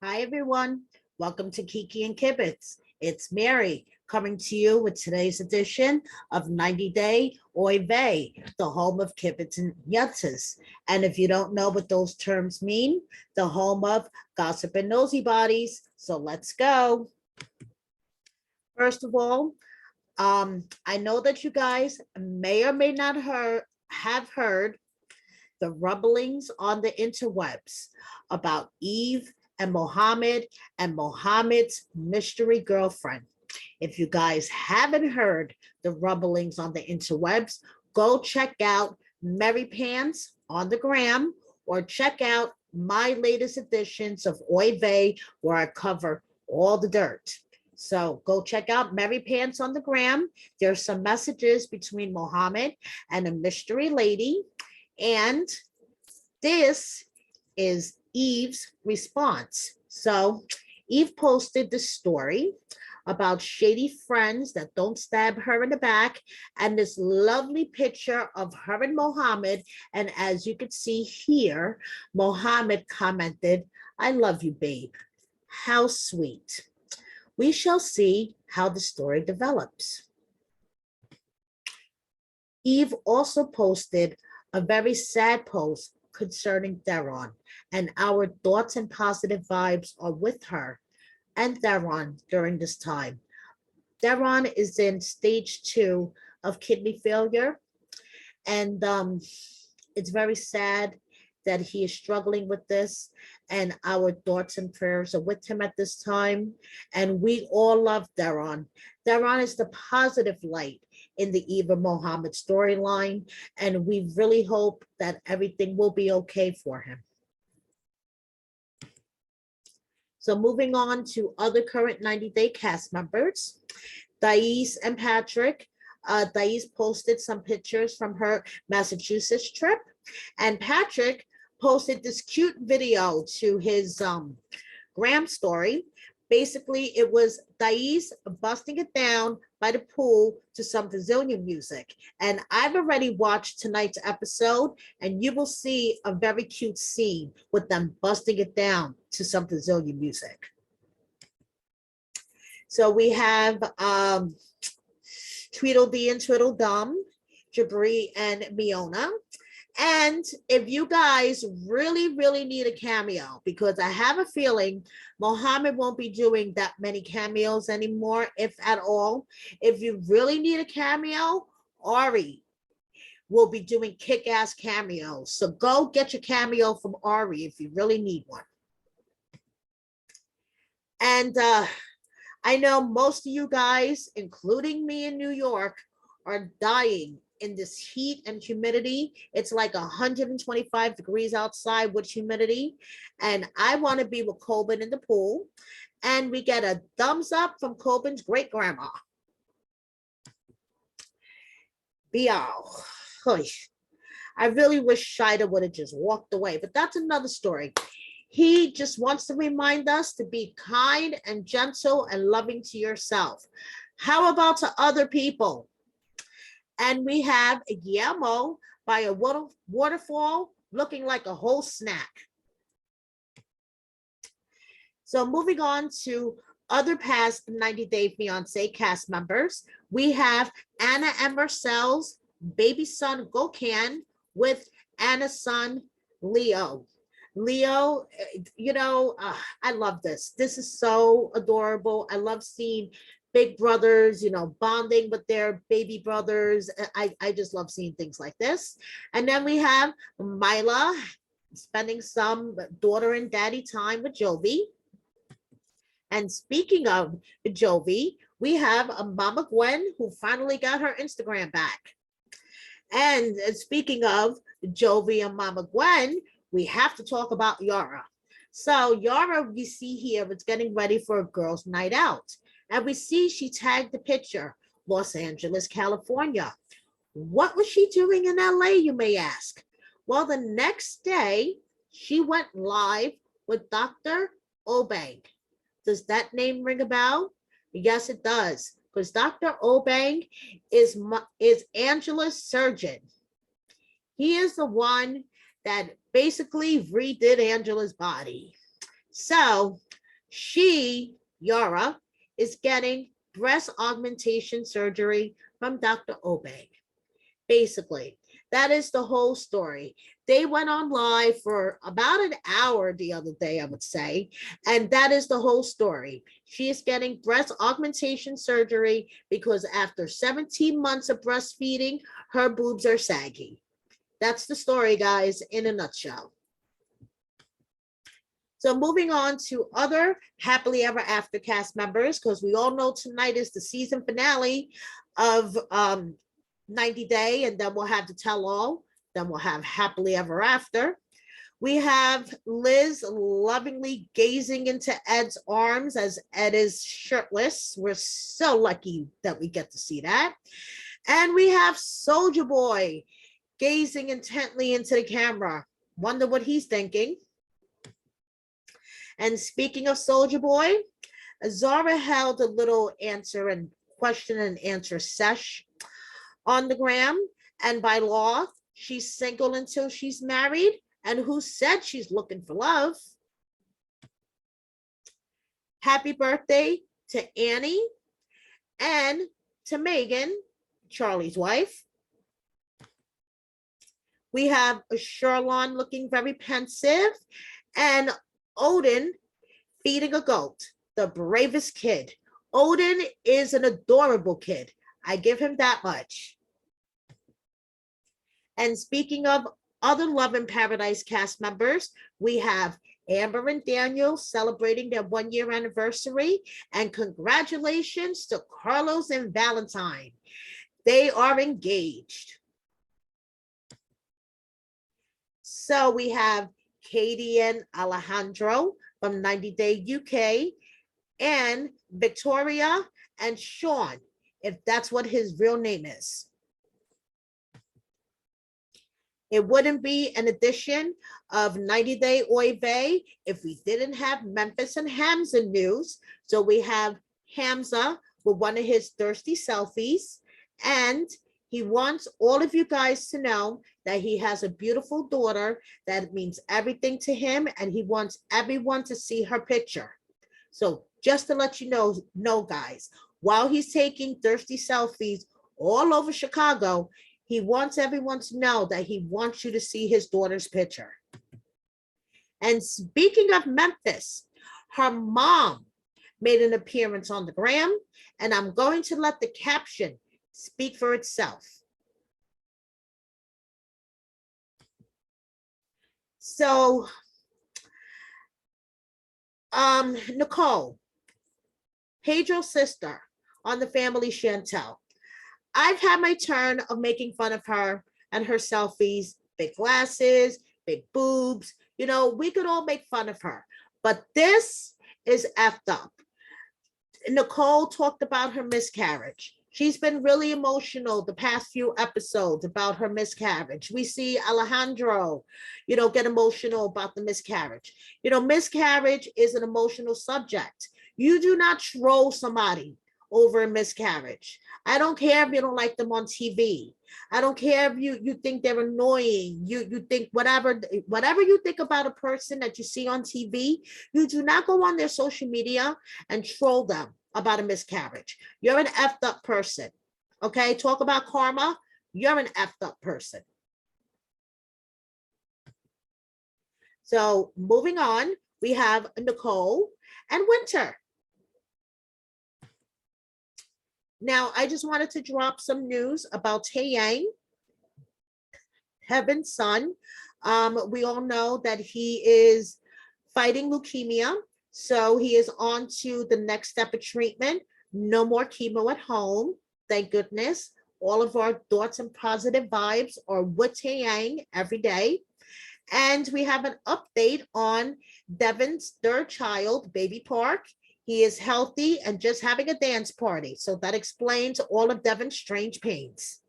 Hi, everyone. Welcome to Kiki and Kibitz. It's Mary coming to you with today's edition of 90 Day Oy Vey, the home of Kibitz and Yutzes. And if you don't know what those terms mean, the home of gossip and nosy bodies. So let's go. First of all, I know that you guys may or may not have heard the rumblings on the interwebs about Eve and Mohammed's mystery girlfriend. If you guys haven't heard the rumblings on the interwebs, go check out Mary Pants on the gram or check out my latest editions of Oy Vey where I cover all the dirt. So go check out Mary Pants on the gram. There's some messages between Mohammed and a mystery lady. And this is Eve's response. So Eve posted the story about shady friends that don't stab her in the back and this lovely picture of her and Mohammed. And as you can see here, Mohammed commented, "I love you, babe. How sweet." We shall see how the story develops. Eve also posted a very sad post concerning Theran, and our thoughts and positive vibes are with her and Theran during this time. Theran is in stage 2 of kidney failure, and it's very sad that he is struggling with this, and our thoughts and prayers are with him at this time. And we all love Theran. Theran is the positive light in the Eva Mohammed storyline, and we really hope that everything will be okay for him. So moving on to other current 90-day cast members, Thais and Patrick. Thais posted some pictures from her Massachusetts trip, and Patrick posted this cute video to his gram story. Basically, it was Thais busting it down by the pool to some Brazilian music. And I've already watched tonight's episode, and you will see a very cute scene with them busting it down to some Brazilian music. So we have Tweedledee and Tweedledum, Jabri and Miona. And if you guys really, really need a cameo, because I have a feeling Mohammed won't be doing that many cameos anymore, if at all. If you really need a cameo, Ari will be doing kick-ass cameos. So go get your cameo from Ari if you really need one. And I know most of you guys, including me in New York, are dying in this heat and humidity. It's like 125 degrees outside with humidity. And I want to be with Colbin in the pool. And we get a thumbs up from Colbin's great grandma. Bial. I really wish Shida would have just walked away, but that's another story. He just wants to remind us to be kind and gentle and loving to yourself. How about to other people? And we have a Guillermo by a waterfall looking like a whole snack. So moving on to other past 90-Day Fiancé cast members, we have Anna and Marcel's baby son Gokhan with Anna's son Leo. Leo, I love this. This is so adorable. I love seeing big brothers, bonding with their baby brothers. I just love seeing things like this. And then we have Mila spending some daughter and daddy time with Jovi. And speaking of Jovi, we have a Mama Gwen who finally got her Instagram back. And speaking of Jovi and Mama Gwen, we have to talk about Yara. So Yara, we see here, is getting ready for a girls' night out. And we see she tagged the picture, Los Angeles, California. What was she doing in LA, you may ask? Well, the next day, she went live with Dr. Obang. Does that name ring a bell? Yes, it does, because Dr. Obang is Angela's surgeon. He is the one that basically redid Angela's body. So Yara, is getting breast augmentation surgery from Dr. Obey. Basically, that is the whole story. They went on live for about an hour the other day, I would say, and that is the whole story. She is getting breast augmentation surgery because after 17 months of breastfeeding, her boobs are saggy. That's the story, guys, in a nutshell. So moving on to other happily ever after cast members, because we all know tonight is the season finale of 90 Day, and then we'll have the tell all, then we'll have happily ever after. We have Liz lovingly gazing into Ed's arms as Ed is shirtless. We're so lucky that we get to see that. And we have Soldier Boy gazing intently into the camera. Wonder what he's thinking. And speaking of Soldier Boy, Zara held a little answer and question and answer sesh on the gram. And by law, she's single until she's married. And who said she's looking for love? Happy birthday to Annie and to Megan, Charlie's wife. We have Sherlon looking very pensive and Odin feeding a goat, the bravest kid. Odin is an adorable kid. I give him that much. And speaking of other Love in Paradise cast members, we have Amber and Daniel celebrating their 1-year anniversary. And congratulations to Carlos and Valentine. They are engaged. So we have Katie and Alejandro from 90 Day UK and Victoria and Sean, if that's what his real name is. It wouldn't be an edition of 90 Day Oy Vey if we didn't have Memphis and Hamza news. So we have Hamza with one of his thirsty selfies, and he wants all of you guys to know that he has a beautiful daughter that means everything to him, and he wants everyone to see her picture. So just to let you know, guys, while he's taking thirsty selfies all over Chicago, he wants everyone to know that he wants you to see his daughter's picture. And speaking of Memphis, her mom made an appearance on the gram, and I'm going to let the caption speak for itself. So, Nicole, Pedro's sister on the Family Chantel. I've had my turn of making fun of her and her selfies, big glasses, big boobs. You know, we could all make fun of her, but this is effed up. Nicole talked about her miscarriage. She's been really emotional the past few episodes about her miscarriage. We see Alejandro, get emotional about the miscarriage. Miscarriage is an emotional subject. You do not troll somebody over a miscarriage. I don't care if you don't like them on TV. I don't care if you think they're annoying. You think whatever you think about a person that you see on TV, you do not go on their social media and troll them about a miscarriage. You're an effed up person. Okay, talk about karma. You're an effed up person. So moving on, we have Nicole and Winter. Now, I just wanted to drop some news about Taeyang, Heaven's son. We all know that he is fighting leukemia. So he is on to the next step of treatment. No more chemo at home. Thank goodness. All of our thoughts and positive vibes are with Taeyang every day. And we have an update on Devin's third child, Baby Park. He is healthy and just having a dance party. So that explains all of Devin's strange pains.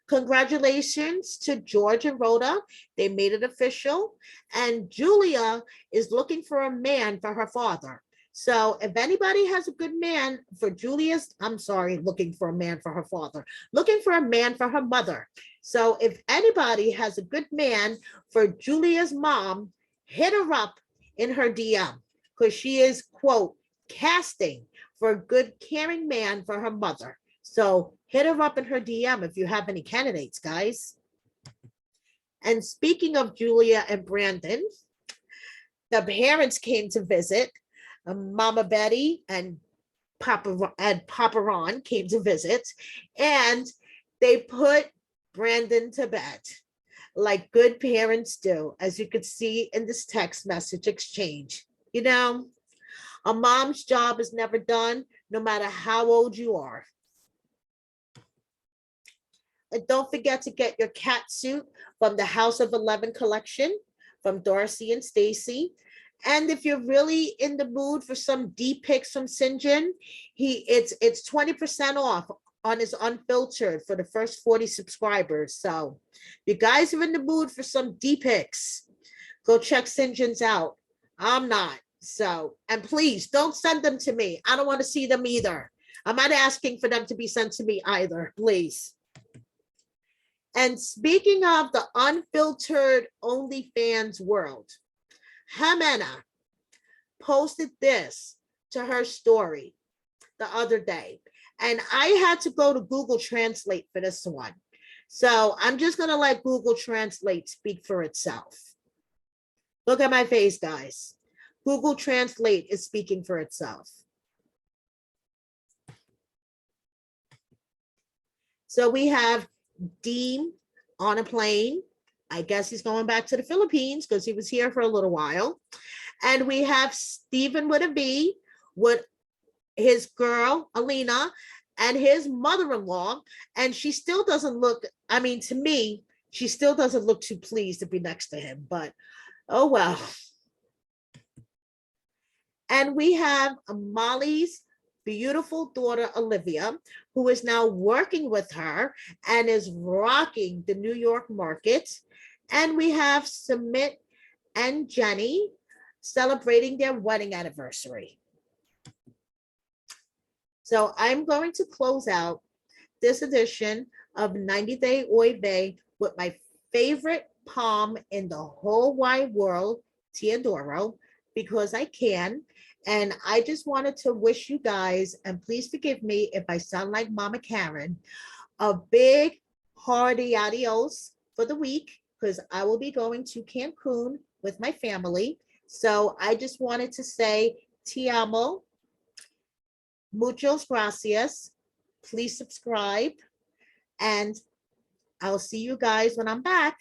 Congratulations to George and Rhoda. They made it official. And Julia is looking for a man for her father. So if anybody has a good man for looking for a man for her father, looking for a man for her mother. So if anybody has a good man for Julia's mom, hit her up in her DM because she is, quote, casting for a good, caring man for her mother. So hit her up in her DM if you have any candidates, guys. And speaking of Julia and Brandon, the parents came to visit. Mama Betty and Papa Ron came to visit, and they put Brandon to bed like good parents do, as you could see in this text message exchange. You know, a mom's job is never done, no matter how old you are. And don't forget to get your cat suit from the House of 11 collection from Darcy and Stacy. And if you're really in the mood for some D pics from Sinjin, it's 20% off on his unfiltered for the first 40 subscribers. So if you guys are in the mood for some D pics, go check Sinjin's out. I'm not. So, and please don't send them to me. I don't want to see them either. I'm not asking for them to be sent to me either, please. And speaking of the unfiltered OnlyFans world, Jimena posted this to her story the other day, and I had to go to Google Translate for this one. So I'm just going to let Google Translate speak for itself. Look at my face, guys. Google Translate is speaking for itself. So we have Dean on a plane. I guess he's going back to the Philippines because he was here for a little while. And we have Stephen with a V with his girl, Alina, and his mother-in-law. And she still doesn't look, I mean, to me, she still doesn't look too pleased to be next to him, but oh well. And we have Molly's beautiful daughter, Olivia, who is now working with her and is rocking the New York market. And we have Sumit and Jenny celebrating their wedding anniversary. So I'm going to close out this edition of 90 Day Oy Vey with my favorite palm in the whole wide world, Teodoro, because I can. And I just wanted to wish you guys, and please forgive me if I sound like Mama Karen, a big hearty adios for the week, because I will be going to Cancun with my family. So I just wanted to say, te amo, muchos gracias. Please subscribe, and I'll see you guys when I'm back.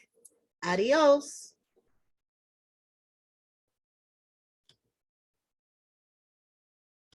Adios.